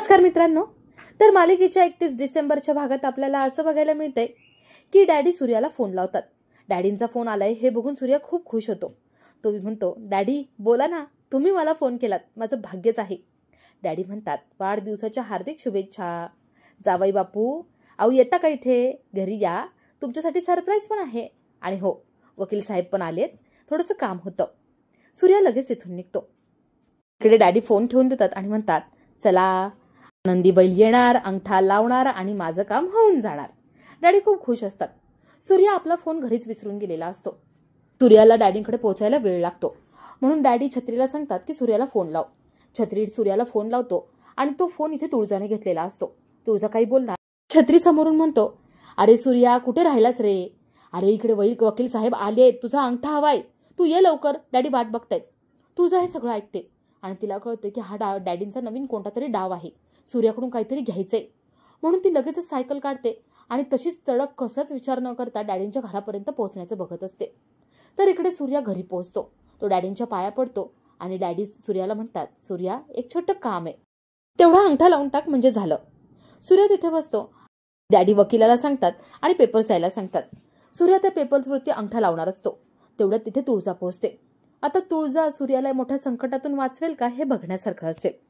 नमस्कार मित्रांनो. तर मालिकेच्या 31 डिसेंबरच्या भागात आपल्याला असं बघायला मिळते की डॅडी सूर्याला फोन लावतात. डॅडींचा फोन आलाय हे बघून सूर्या खूप खुश होतो. तो म्हणतो, डॅडी बोला ना, तुम्ही मला फोन केलात, माझं भाग्यच आहे. डॅडी म्हणतात, वाढदिवसाच्या हार्दिक शुभेच्छा. जावई बापू, अहो येता का इथे, घरी या, तुमच्यासाठी सरप्राईज पण आहे. आणि हो, वकील साहेब पण आलेत, थोडंसं काम होतं. सूर्या लगेच तिथून निघतो. इकडे डॅडी फोन ठेवून देतात आणि म्हणतात, चला, आनंदी बैल येणार, अंगठा लावणार आणि माझं काम होऊन जाणार. डॅडी खूप खुश असतात. सूर्या आपला फोन घरीच विसरून गेलेला असतो. सूर्याला डॅडींकडे पोहोचायला वेळ लागतो, म्हणून डॅडी छत्रीला सांगतात की सूर्याला फोन लाव. छत्री सूर्याला फोन लावतो आणि तो फोन इथे तुळजाने घेतलेला असतो. तुळजा काही बोलणार, छत्री समोरून म्हणतो, अरे सूर्या, कुठे राहिलास रे? अरे इकडे वकील साहेब आले, तुझा अंगठा हवाय, तू ये लवकर, डॅडी वाट बघतायत. तुळजा हे सगळं ऐकते आणि तिला कळतं की हा डॅडींचा नवीन कोणता तरी डाव आहे, सूर्याकडून काहीतरी घ्यायचंय. म्हणून ती लगेचच सायकल काढते आणि तशीच तडक कसलाच विचार न करता डॅडींच्या घरापर्यंत पोहोचण्याचं बघत असते. तर इकडे सूर्या घरी पोहोचतो. तो डॅडींच्या पाया पडतो आणि डॅडी सूर्याला म्हणतात, सूर्या, एक छोटं काम आहे, तेवढा अंगठा लावून टाक म्हणजे झालं. सूर्या तिथे बसतो. डॅडी वकिलाला सांगतात आणि पेपर्स यायला सांगतात. सूर्या त्या पेपर्सवरती अंगठा लावणार असतो. तेवढ्यात तिथे तुळजा पोहोचते. आता तुळजा सूर्याला मोठ्या संकटातून वाचवेल का हे बघण्यासारखं असेल.